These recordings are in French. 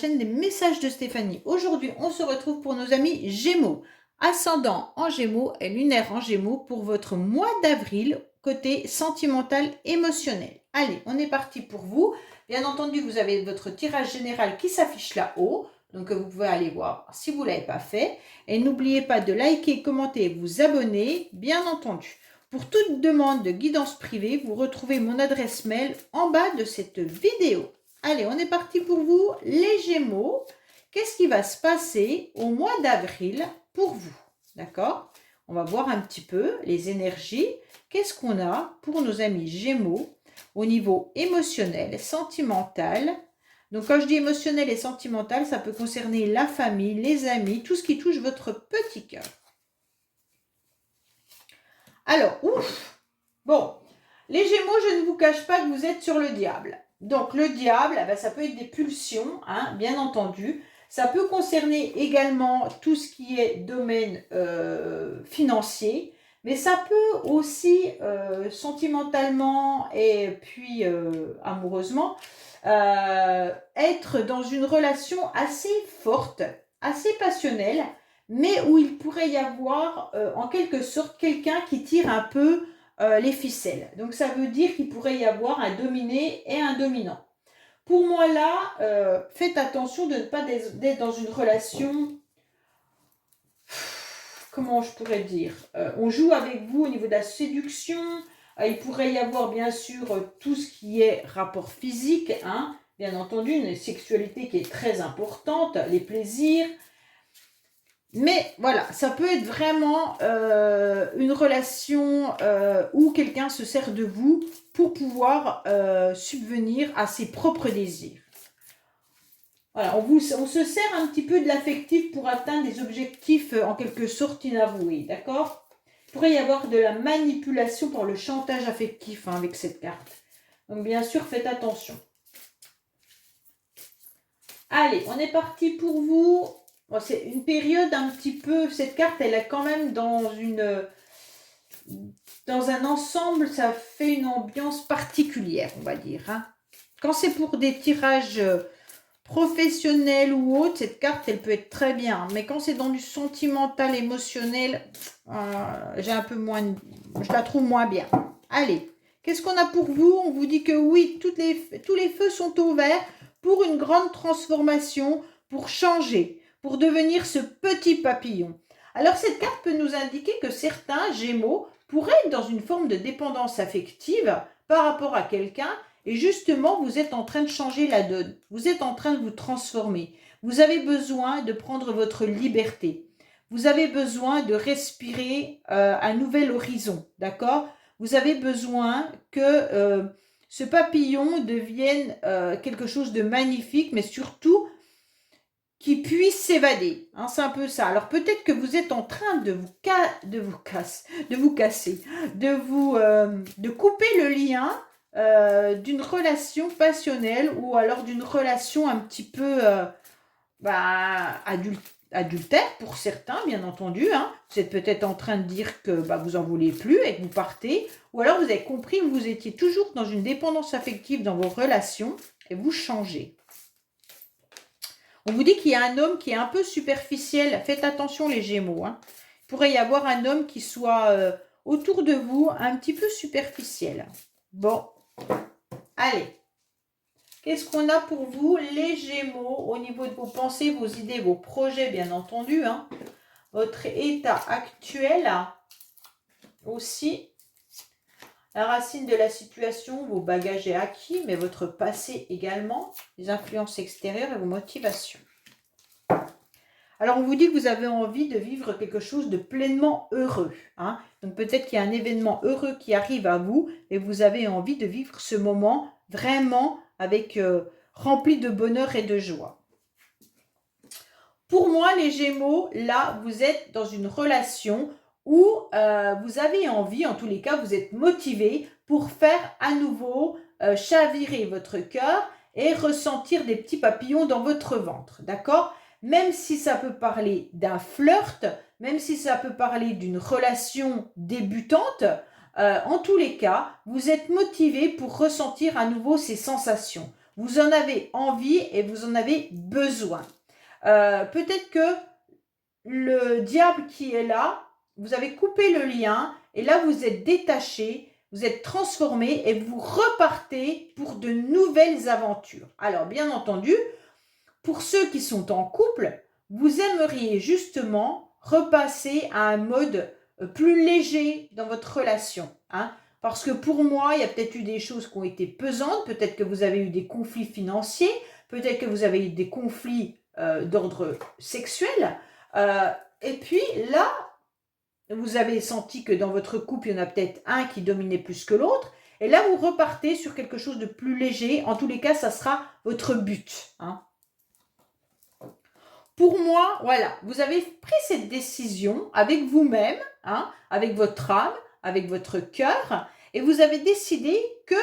chaîne des messages de Stéphanie. Aujourd'hui, on se retrouve pour nos amis Gémeaux. Ascendant en Gémeaux et lunaire en Gémeaux pour votre mois d'avril, côté sentimental émotionnel. Allez, on est parti pour vous. Bien entendu, vous avez votre tirage général qui s'affiche là-haut. Donc, vous pouvez aller voir si vous ne l'avez pas fait. Et n'oubliez pas de liker, commenter et vous abonner, bien entendu. Pour toute demande de guidance privée, vous retrouvez mon adresse mail en bas de cette vidéo. Allez, on est parti pour vous, les Gémeaux. Qu'est-ce qui va se passer au mois d'avril pour vous? D'accord? On va voir un petit peu les énergies. Qu'est-ce qu'on a pour nos amis Gémeaux au niveau émotionnel, sentimental? Donc, quand je dis émotionnel et sentimental, ça peut concerner la famille, les amis, tout ce qui touche votre petit cœur. Alors, ouf! Bon, les Gémeaux, je ne vous cache pas que vous êtes sur le diable. Donc, le diable, ça peut être des pulsions, hein, bien entendu. Ça peut concerner également tout ce qui est domaine financier, mais ça peut aussi sentimentalement et puis amoureusement être dans une relation assez forte, assez passionnelle, mais où il pourrait y avoir en quelque sorte quelqu'un qui tire un peu les ficelles. Donc ça veut dire qu'il pourrait y avoir un dominé et un dominant. Pour moi là, faites attention de ne pas être dans une relation, comment je pourrais dire, on joue avec vous au niveau de la séduction, il pourrait y avoir bien sûr tout ce qui est rapport physique, hein, bien entendu une sexualité qui est très importante, les plaisirs. Mais voilà, ça peut être vraiment une relation où quelqu'un se sert de vous pour pouvoir subvenir à ses propres désirs. Voilà, on se sert un petit peu de l'affectif pour atteindre des objectifs en quelque sorte inavoués, d'accord? Il pourrait y avoir de la manipulation par le chantage affectif hein, avec cette carte. Donc bien sûr, faites attention. Allez, on est parti pour vous. Bon, c'est une période un petit peu, cette carte elle est quand même dans un ensemble, ça fait une ambiance particulière on va dire. Hein. Quand c'est pour des tirages professionnels ou autres, cette carte elle peut être très bien. Mais quand c'est dans du sentimental, émotionnel, j'ai un peu moins, je la trouve moins bien. Allez, qu'est-ce qu'on a pour vous? On vous dit que oui, tous les feux sont ouverts pour une grande transformation, pour changer, pour devenir ce petit papillon. Alors cette carte peut nous indiquer que certains Gémeaux pourraient être dans une forme de dépendance affective par rapport à quelqu'un et justement vous êtes en train de changer la donne, vous êtes en train de vous transformer. Vous avez besoin de prendre votre liberté, vous avez besoin de respirer un nouvel horizon, d'accord? Vous avez besoin que ce papillon devienne quelque chose de magnifique, mais surtout qui puisse s'évader. Hein, c'est un peu ça. Alors peut-être que vous êtes en train de couper le lien d'une relation passionnelle ou alors d'une relation un petit peu adultère pour certains, bien entendu. Hein. Vous êtes peut-être en train de dire que vous en voulez plus et que vous partez. Ou alors vous avez compris que vous étiez toujours dans une dépendance affective dans vos relations et vous changez. On vous dit qu'il y a un homme qui est un peu superficiel. Faites attention les Gémeaux. Hein. Il pourrait y avoir un homme qui soit autour de vous un petit peu superficiel. Bon, allez. Qu'est-ce qu'on a pour vous les Gémeaux au niveau de vos pensées, vos idées, vos projets bien entendu. Hein. Votre état actuel aussi. La racine de la situation, vos bagages et acquis, mais votre passé également, les influences extérieures et vos motivations. Alors, on vous dit que vous avez envie de vivre quelque chose de pleinement heureux. Hein. Donc, peut-être qu'il y a un événement heureux qui arrive à vous et vous avez envie de vivre ce moment vraiment avec rempli de bonheur et de joie. Pour moi, les Gémeaux, là, vous êtes dans une relation où vous avez envie, en tous les cas, vous êtes motivé pour faire à nouveau chavirer votre cœur et ressentir des petits papillons dans votre ventre, d'accord? Même si ça peut parler d'un flirt, même si ça peut parler d'une relation débutante, en tous les cas, vous êtes motivé pour ressentir à nouveau ces sensations. vous en avez envie et vous en avez besoin. Peut-être que le diable qui est là, vous avez coupé le lien et là vous êtes détaché, vous êtes transformé et vous repartez pour de nouvelles aventures. Alors bien entendu, pour ceux qui sont en couple, vous aimeriez justement repasser à un mode plus léger dans votre relation. Parce que pour moi, il y a peut-être eu des choses qui ont été pesantes, peut-être que vous avez eu des conflits financiers, peut-être que vous avez eu des conflits d'ordre sexuel. Et puis là, vous avez senti que dans votre couple, il y en a peut-être un qui dominait plus que l'autre. Et là, vous repartez sur quelque chose de plus léger. En tous les cas, ça sera votre but. Pour moi, voilà, vous avez pris cette décision avec vous-même, avec votre âme, avec votre cœur, et vous avez décidé que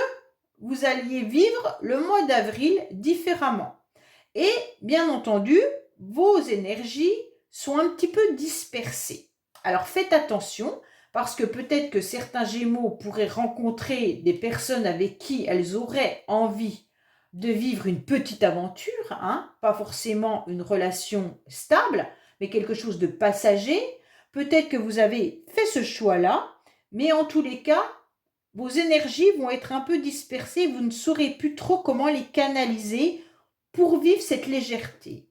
vous alliez vivre le mois d'avril différemment. Et bien entendu, vos énergies sont un petit peu dispersées. Alors faites attention, parce que peut-être que certains Gémeaux pourraient rencontrer des personnes avec qui elles auraient envie de vivre une petite aventure, pas forcément une relation stable, mais quelque chose de passager. Peut-être que vous avez fait ce choix-là, mais en tous les cas, vos énergies vont être un peu dispersées, vous ne saurez plus trop comment les canaliser pour vivre cette légèreté.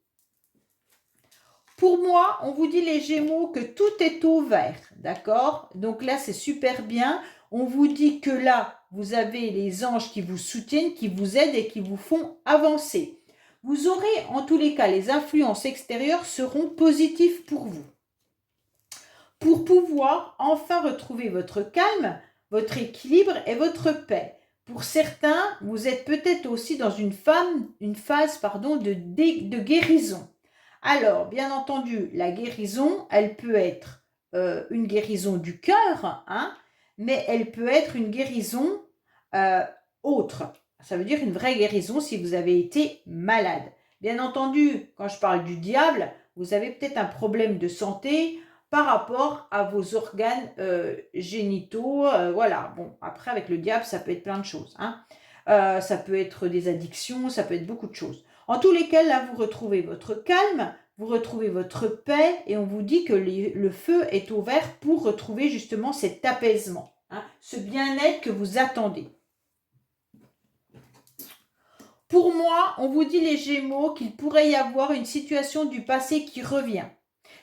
Pour moi, on vous dit les Gémeaux que tout est au vert, d'accord? Donc là, c'est super bien. On vous dit que là, vous avez les anges qui vous soutiennent, qui vous aident et qui vous font avancer. Vous aurez, en tous les cas, les influences extérieures seront positives pour vous. Pour pouvoir enfin retrouver votre calme, votre équilibre et votre paix. Pour certains, vous êtes peut-être aussi dans une phase de guérison. Alors, bien entendu, la guérison, elle peut être une guérison du cœur, mais elle peut être une guérison autre. Ça veut dire une vraie guérison si vous avez été malade. Bien entendu, quand je parle du diable, vous avez peut-être un problème de santé par rapport à vos organes génitaux. Voilà, bon, après avec le diable, ça peut être plein de choses. Ça peut être des addictions, ça peut être beaucoup de choses. En tous les cas, là, vous retrouvez votre calme, vous retrouvez votre paix et on vous dit que le feu est au vert pour retrouver justement cet apaisement, ce bien-être que vous attendez. Pour moi, on vous dit les Gémeaux qu'il pourrait y avoir une situation du passé qui revient.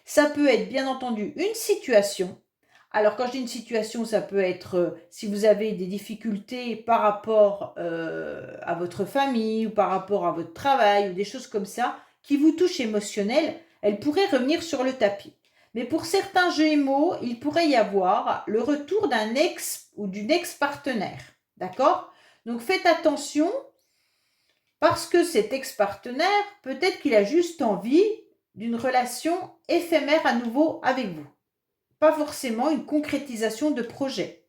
Ça peut être bien entendu une situation. Alors quand je dis une situation, ça peut être si vous avez des difficultés par rapport à votre famille ou par rapport à votre travail ou des choses comme ça qui vous touchent émotionnelles, elles pourraient revenir sur le tapis. Mais pour certains Gémeaux, il pourrait y avoir le retour d'un ex ou d'une ex-partenaire. D'accord? Donc faites attention parce que cet ex-partenaire, peut-être qu'il a juste envie d'une relation éphémère à nouveau avec vous. Pas forcément une concrétisation de projet.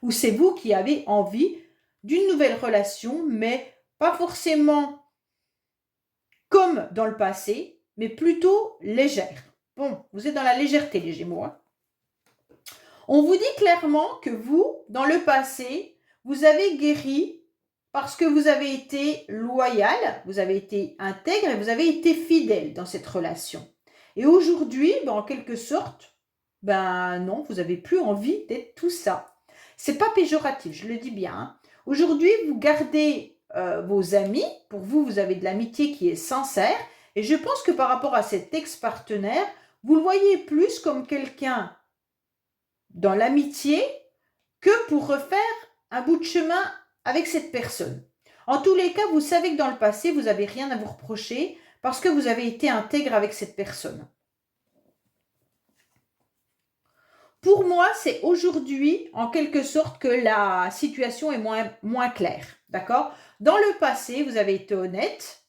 Ou c'est vous qui avez envie d'une nouvelle relation, mais pas forcément comme dans le passé, mais plutôt légère. Bon, vous êtes dans la légèreté, les Gémeaux. On vous dit clairement que vous, dans le passé, vous avez guéri parce que vous avez été loyal, vous avez été intègre et vous avez été fidèle dans cette relation. Et aujourd'hui, en quelque sorte, non, vous n'avez plus envie d'être tout ça. C'est pas péjoratif, je le dis bien. Aujourd'hui, vous gardez vos amis. Pour vous, vous avez de l'amitié qui est sincère. Et je pense que par rapport à cet ex-partenaire, vous le voyez plus comme quelqu'un dans l'amitié que pour refaire un bout de chemin avec cette personne. En tous les cas, vous savez que dans le passé, vous n'avez rien à vous reprocher parce que vous avez été intègre avec cette personne. Pour moi, c'est aujourd'hui, en quelque sorte, que la situation est moins claire. D'accord? Dans le passé, vous avez été honnête.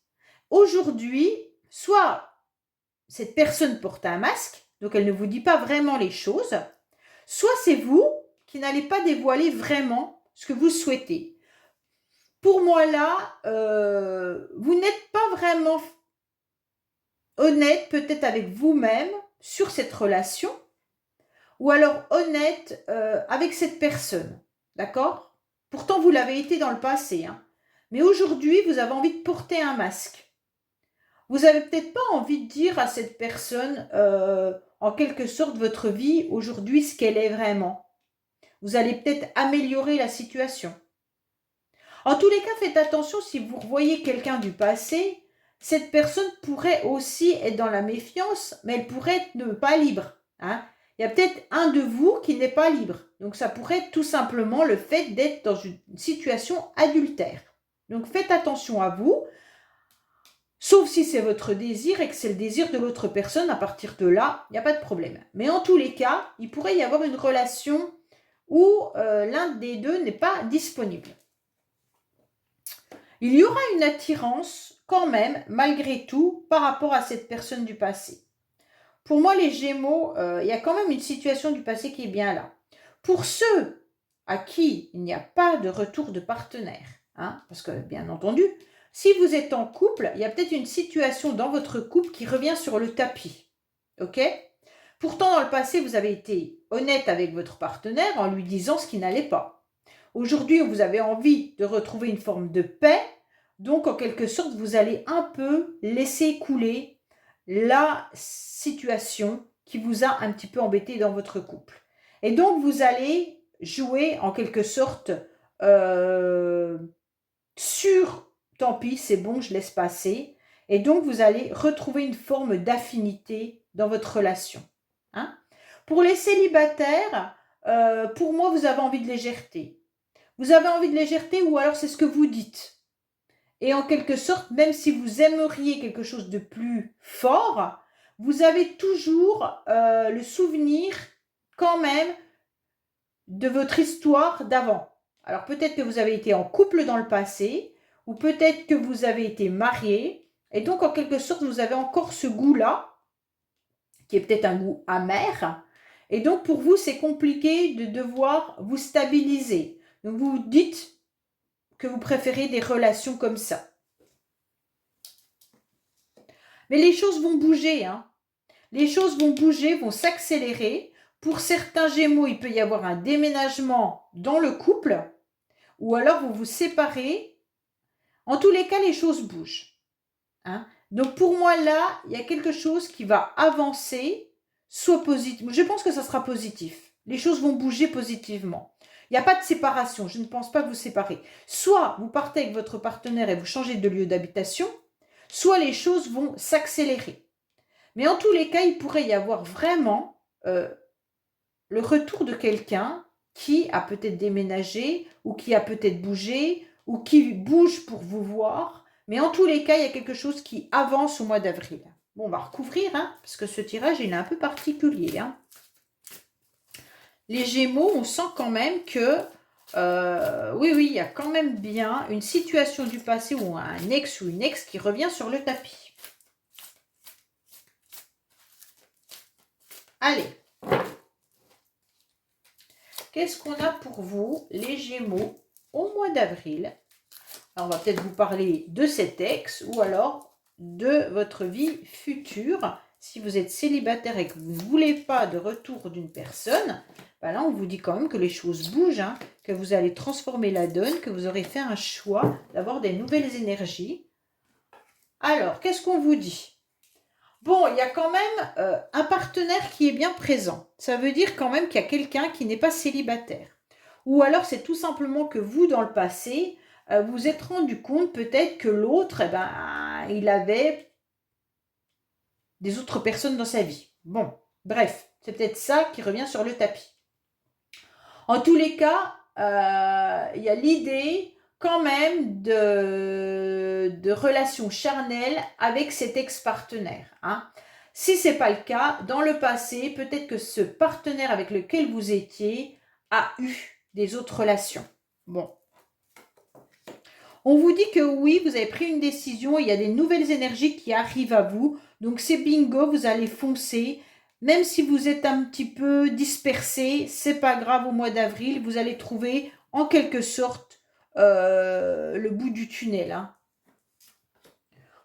Aujourd'hui, soit cette personne porte un masque, donc elle ne vous dit pas vraiment les choses, soit c'est vous qui n'allez pas dévoiler vraiment ce que vous souhaitez. Pour moi, là, vous n'êtes pas vraiment honnête, peut-être avec vous-même, sur cette relation, ou alors honnête avec cette personne. D'accord? Pourtant, vous l'avez été dans le passé. Mais aujourd'hui, vous avez envie de porter un masque. Vous n'avez peut-être pas envie de dire à cette personne, en quelque sorte, votre vie aujourd'hui, ce qu'elle est vraiment. Vous allez peut-être améliorer la situation. En tous les cas, faites attention si vous revoyez quelqu'un du passé, cette personne pourrait aussi être dans la méfiance, mais elle pourrait être ne pas libre. Hein. Il y a peut-être un de vous qui n'est pas libre. Donc ça pourrait être tout simplement le fait d'être dans une situation adultère. Donc faites attention à vous, sauf si c'est votre désir et que c'est le désir de l'autre personne. À partir de là, il n'y a pas de problème. Mais en tous les cas, il pourrait y avoir une relation où l'un des deux n'est pas disponible. Il y aura une attirance quand même, malgré tout, par rapport à cette personne du passé. Pour moi, les Gémeaux, il y a quand même une situation du passé qui est bien là. Pour ceux à qui il n'y a pas de retour de partenaire, hein, parce que bien entendu, si vous êtes en couple, il y a peut-être une situation dans votre couple qui revient sur le tapis. Ok ? Pourtant, dans le passé, vous avez été honnête avec votre partenaire en lui disant ce qui n'allait pas. Aujourd'hui, vous avez envie de retrouver une forme de paix, donc en quelque sorte, vous allez un peu laisser couler la situation qui vous a un petit peu embêté dans votre couple. Et donc, vous allez jouer en quelque sorte sur tant pis, c'est bon, je laisse passer. Et donc, vous allez retrouver une forme d'affinité dans votre relation. Hein? Pour les célibataires, pour moi, vous avez envie de légèreté. Vous avez envie de légèreté ou alors c'est ce que vous dites. Et en quelque sorte, même si vous aimeriez quelque chose de plus fort, vous avez toujours le souvenir quand même de votre histoire d'avant. Alors peut-être que vous avez été en couple dans le passé, ou peut-être que vous avez été marié, et donc en quelque sorte, vous avez encore ce goût-là, qui est peut-être un goût amer, et donc pour vous, c'est compliqué de devoir vous stabiliser. Donc vous vous dites que vous préférez des relations comme ça. Mais les choses vont bouger, hein. Les choses vont bouger, vont s'accélérer. Pour certains Gémeaux, il peut y avoir un déménagement dans le couple, ou alors vous vous séparez. En tous les cas, les choses bougent. Hein. Donc pour moi, là, il y a quelque chose qui va avancer, soit positif. Je pense que ça sera positif. Les choses vont bouger positivement. Il n'y a pas de séparation. Je ne pense pas que vous séparez. Soit vous partez avec votre partenaire et vous changez de lieu d'habitation, soit les choses vont s'accélérer. Mais en tous les cas, il pourrait y avoir vraiment le retour de quelqu'un qui a peut-être déménagé ou qui a peut-être bougé ou qui bouge pour vous voir. Mais en tous les cas, il y a quelque chose qui avance au mois d'avril. Bon, on va recouvrir, hein, parce que ce tirage, il est un peu particulier. Hein. Les Gémeaux, on sent quand même que, oui, il y a quand même bien une situation du passé ou un ex ou une ex qui revient sur le tapis. Allez. Qu'est-ce qu'on a pour vous, les Gémeaux, au mois d'avril? Alors, on va peut-être vous parler de cet ex ou alors de votre vie future. Si vous êtes célibataire et que vous ne voulez pas de retour d'une personne, ben là, on vous dit quand même que les choses bougent, hein, que vous allez transformer la donne, que vous aurez fait un choix d'avoir des nouvelles énergies. Alors, qu'est-ce qu'on vous dit? Bon, il y a quand même un partenaire qui est bien présent. Ça veut dire quand même qu'il y a quelqu'un qui n'est pas célibataire. Ou alors c'est tout simplement que vous, dans le passé, vous vous êtes rendu compte peut-être que l'autre, il avait des autres personnes dans sa vie. Bon, bref, c'est peut-être ça qui revient sur le tapis. En tous les cas, il y a l'idée quand même de relations charnelles avec cet ex-partenaire. Hein. Si ce n'est pas le cas, dans le passé, peut-être que ce partenaire avec lequel vous étiez a eu des autres relations. Bon. On vous dit que oui, vous avez pris une décision, il y a des nouvelles énergies qui arrivent à vous. Donc c'est bingo, vous allez foncer. Même si vous êtes un petit peu dispersé, c'est pas grave, au mois d'avril, vous allez trouver en quelque sorte le bout du tunnel. Hein.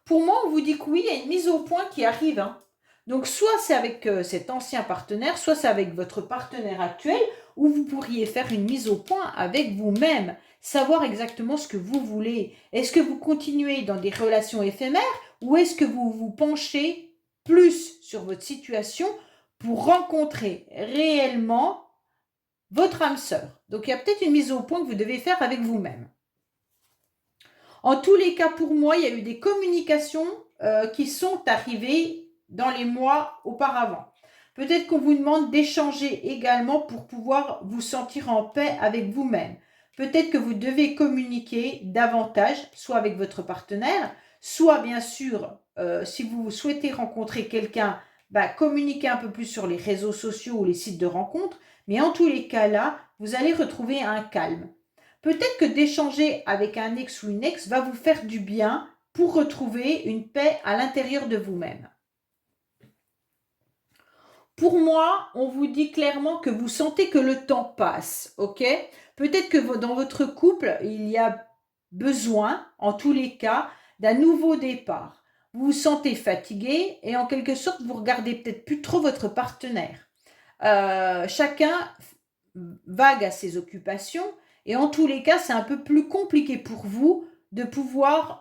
Pour moi, on vous dit que oui, il y a une mise au point qui arrive. Hein. Donc soit c'est avec cet ancien partenaire, soit c'est avec votre partenaire actuel, où vous pourriez faire une mise au point avec vous-même, savoir exactement ce que vous voulez. Est-ce que vous continuez dans des relations éphémères ou est-ce que vous vous penchez plus sur votre situation pour rencontrer réellement votre âme sœur? Donc, il y a peut-être une mise au point que vous devez faire avec vous-même. En tous les cas, pour moi, il y a eu des communications qui sont arrivées dans les mois auparavant. Peut-être qu'on vous demande d'échanger également pour pouvoir vous sentir en paix avec vous-même. Peut-être que vous devez communiquer davantage, soit avec votre partenaire, soit bien sûr, si vous souhaitez rencontrer quelqu'un, communiquer un peu plus sur les réseaux sociaux ou les sites de rencontres. Mais en tous les cas là, vous allez retrouver un calme. Peut-être que d'échanger avec un ex ou une ex va vous faire du bien pour retrouver une paix à l'intérieur de vous-même. Pour moi, on vous dit clairement que vous sentez que le temps passe, ok? Peut-être que dans votre couple, il y a besoin, en tous les cas, d'un nouveau départ. Vous vous sentez fatigué et en quelque sorte, vous regardez peut-être plus trop votre partenaire. Chacun vague à ses occupations et en tous les cas, c'est un peu plus compliqué pour vous de pouvoir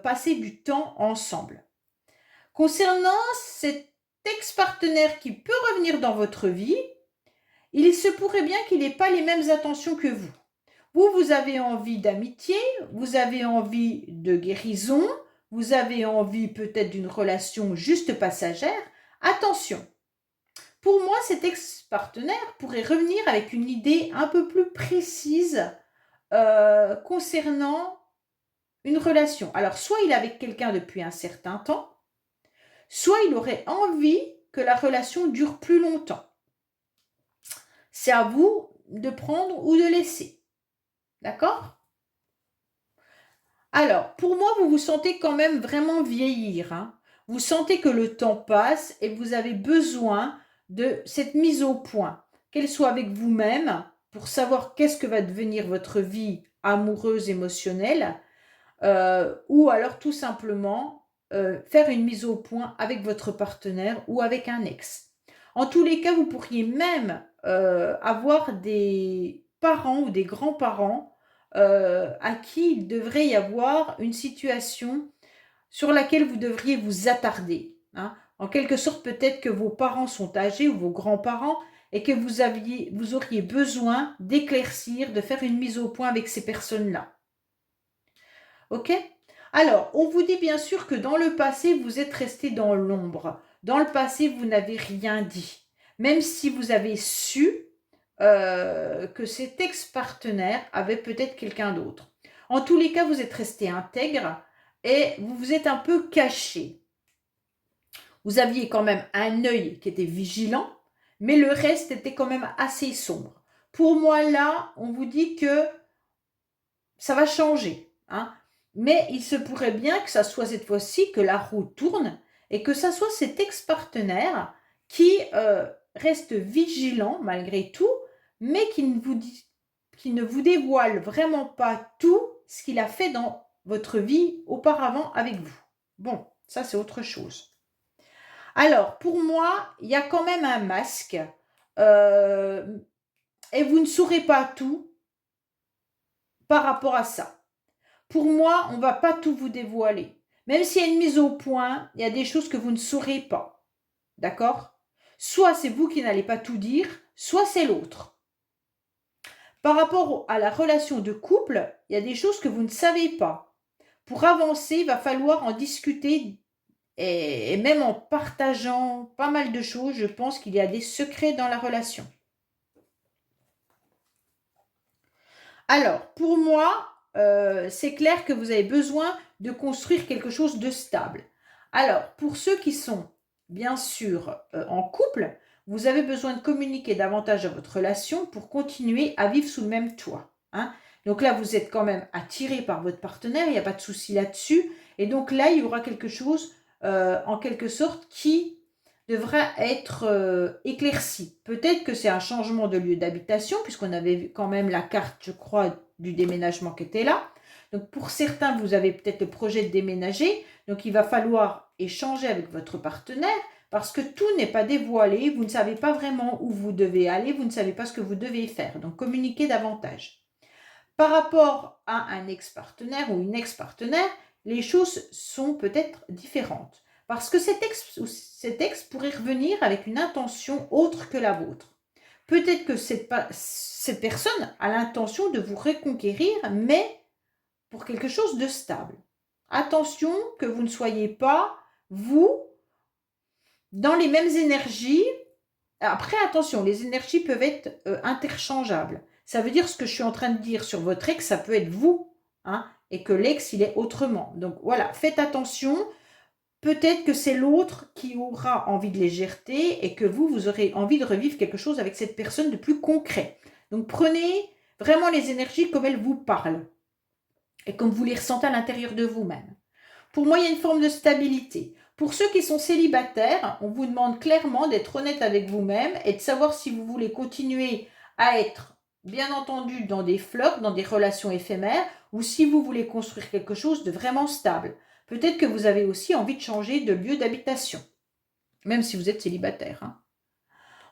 passer du temps ensemble. Concernant cet ex-partenaire qui peut revenir dans votre vie, il se pourrait bien qu'il n'ait pas les mêmes attentions que vous. Vous avez envie d'amitié, vous avez envie de guérison, vous avez envie peut-être d'une relation juste passagère. Attention, pour moi, cet ex-partenaire pourrait revenir avec une idée un peu plus précise concernant une relation. Alors, soit il est avec quelqu'un depuis un certain temps, soit il aurait envie que la relation dure plus longtemps. C'est à vous de prendre ou de laisser. D'accord? Alors, pour moi, vous vous sentez quand même vraiment vieillir. Hein. Vous sentez que le temps passe et vous avez besoin de cette mise au point, qu'elle soit avec vous-même pour savoir qu'est-ce que va devenir votre vie amoureuse, émotionnelle, ou alors tout simplement faire une mise au point avec votre partenaire ou avec un ex. En tous les cas, vous pourriez même avoir des parents ou des grands-parents à qui il devrait y avoir une situation sur laquelle vous devriez vous attarder. Hein. En quelque sorte, peut-être que vos parents sont âgés ou vos grands-parents et que vous auriez besoin d'éclaircir, de faire une mise au point avec ces personnes-là. Ok? Alors, on vous dit bien sûr que dans le passé, vous êtes resté dans l'ombre. Dans le passé, vous n'avez rien dit. Même si vous avez su que cet ex-partenaire avait peut-être quelqu'un d'autre. En tous les cas, vous êtes resté intègre et vous vous êtes un peu caché. Vous aviez quand même un œil qui était vigilant, mais le reste était quand même assez sombre. Pour moi, là, on vous dit que ça va changer. Hein. Mais il se pourrait bien que ça soit cette fois-ci que la roue tourne et que ça soit cet ex-partenaire qui reste vigilant malgré tout, mais qui ne vous dévoile vraiment pas tout ce qu'il a fait dans votre vie auparavant avec vous. Bon, ça c'est autre chose. Alors, pour moi, il y a quand même un masque et vous ne saurez pas tout par rapport à ça. Pour moi, on ne va pas tout vous dévoiler. Même s'il y a une mise au point, il y a des choses que vous ne saurez pas. D'accord? Soit c'est vous qui n'allez pas tout dire, soit c'est l'autre. Par rapport à la relation de couple, il y a des choses que vous ne savez pas. Pour avancer, il va falloir en discuter et même en partageant pas mal de choses, je pense qu'il y a des secrets dans la relation. Alors, pour moi, c'est clair que vous avez besoin de construire quelque chose de stable. Alors, pour ceux qui sont bien sûr en couple, vous avez besoin de communiquer davantage à votre relation pour continuer à vivre sous le même toit. Hein. Donc là, vous êtes quand même attiré par votre partenaire, il n'y a pas de souci là-dessus. Et donc là, il y aura quelque chose en quelque sorte qui devra être éclairci. Peut-être que c'est un changement de lieu d'habitation, puisqu'on avait quand même la carte, je crois, du déménagement qui était là. Donc pour certains, vous avez peut-être le projet de déménager, donc il va falloir échanger avec votre partenaire Parce que tout n'est pas dévoilé, vous ne savez pas vraiment où vous devez aller, vous ne savez pas ce que vous devez faire. Donc, communiquez davantage. Par rapport à un ex-partenaire ou une ex-partenaire, les choses sont peut-être différentes. Parce que cet ex pourrait revenir avec une intention autre que la vôtre. Peut-être que cette personne a l'intention de vous reconquérir, mais pour quelque chose de stable. Attention que vous ne soyez pas, vous, dans les mêmes énergies. Après, attention, les énergies peuvent être interchangeables. Ça veut dire ce que je suis en train de dire sur votre ex, ça peut être vous, hein, et que l'ex, il est autrement. Donc voilà, faites attention. Peut-être que c'est l'autre qui aura envie de légèreté et que vous aurez envie de revivre quelque chose avec cette personne de plus concret. Donc prenez vraiment les énergies comme elles vous parlent et comme vous les ressentez à l'intérieur de vous-même. Pour moi, il y a une forme de stabilité. Pour ceux qui sont célibataires, on vous demande clairement d'être honnête avec vous-même et de savoir si vous voulez continuer à être, bien entendu, dans des flirts, dans des relations éphémères, ou si vous voulez construire quelque chose de vraiment stable. Peut-être que vous avez aussi envie de changer de lieu d'habitation, même si vous êtes célibataire. Hein.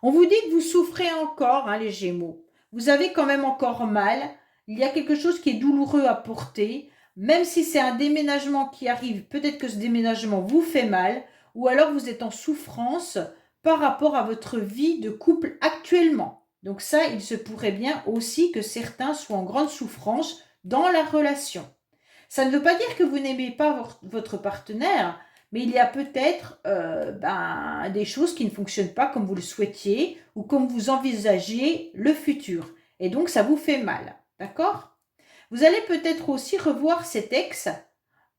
On vous dit que vous souffrez encore, hein, les Gémeaux. Vous avez quand même encore mal. Il y a quelque chose qui est douloureux à porter. Même si c'est un déménagement qui arrive, peut-être que ce déménagement vous fait mal, ou alors vous êtes en souffrance par rapport à votre vie de couple actuellement. Donc ça, il se pourrait bien aussi que certains soient en grande souffrance dans la relation. Ça ne veut pas dire que vous n'aimez pas votre partenaire, mais il y a peut-être des choses qui ne fonctionnent pas comme vous le souhaitiez ou comme vous envisagez le futur. Et donc, ça vous fait mal. D'accord ? Vous allez peut-être aussi revoir cet ex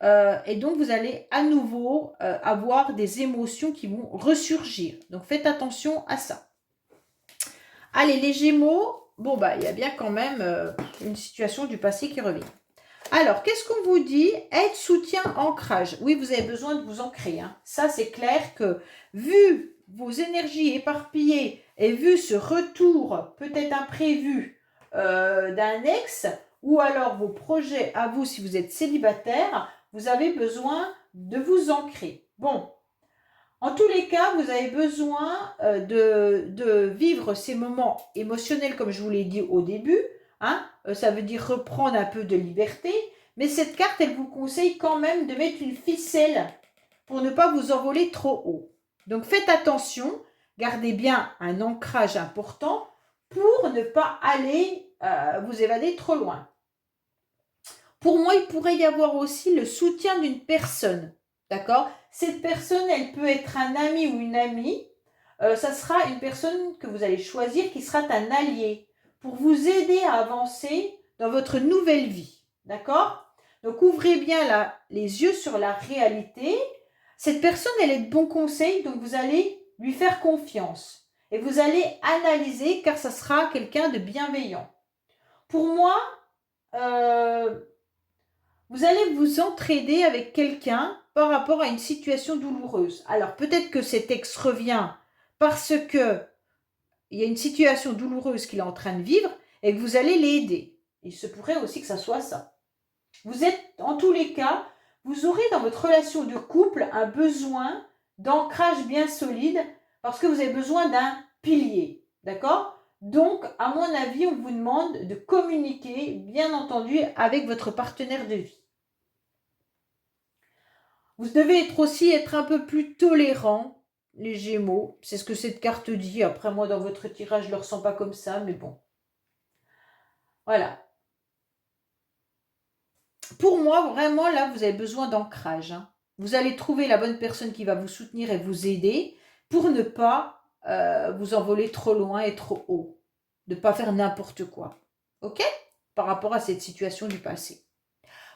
et donc vous allez à nouveau avoir des émotions qui vont ressurgir. Donc, faites attention à ça. Allez, les Gémeaux, bon, il y a bien quand même une situation du passé qui revient. Alors, qu'est-ce qu'on vous dit? Aide, soutien, ancrage. Oui, vous avez besoin de vous ancrer. Hein. Ça, c'est clair que vu vos énergies éparpillées et vu ce retour peut-être imprévu d'un ex, ou alors vos projets à vous si vous êtes célibataire, vous avez besoin de vous ancrer. Bon, en tous les cas, vous avez besoin de vivre ces moments émotionnels, comme je vous l'ai dit au début. Hein, ça veut dire reprendre un peu de liberté. Mais cette carte, elle vous conseille quand même de mettre une ficelle pour ne pas vous envoler trop haut. Donc faites attention, gardez bien un ancrage important pour ne pas aller vous évader trop loin. Pour moi, il pourrait y avoir aussi le soutien d'une personne. D'accord ? Cette personne, elle peut être un ami ou une amie. Ça sera une personne que vous allez choisir qui sera un allié pour vous aider à avancer dans votre nouvelle vie. D'accord ? Donc, ouvrez bien les yeux sur la réalité. Cette personne, elle est de bons conseils, donc vous allez lui faire confiance. Et vous allez analyser, car ça sera quelqu'un de bienveillant. Pour moi, vous allez vous entraider avec quelqu'un par rapport à une situation douloureuse. Alors, peut-être que cet ex revient parce que il y a une situation douloureuse qu'il est en train de vivre et que vous allez l'aider. Il se pourrait aussi que ça soit ça. Vous êtes, en tous les cas, vous aurez dans votre relation de couple un besoin d'ancrage bien solide parce que vous avez besoin d'un pilier. D'accord ? Donc, à mon avis, on vous demande de communiquer, bien entendu, avec votre partenaire de vie. Vous devez être un peu plus tolérant, les Gémeaux. C'est ce que cette carte dit. Après, moi, dans votre tirage, je ne le ressens pas comme ça, mais bon. Voilà. Pour moi, vraiment, là, vous avez besoin d'ancrage. Hein. Vous allez trouver la bonne personne qui va vous soutenir et vous aider pour ne pas vous envoler trop loin et trop haut. De ne pas faire n'importe quoi. OK ? Par rapport à cette situation du passé.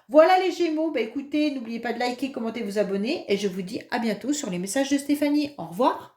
Voilà les Gémeaux, écoutez, n'oubliez pas de liker, commenter, vous abonner et je vous dis à bientôt sur les messages de Stéphanie. Au revoir.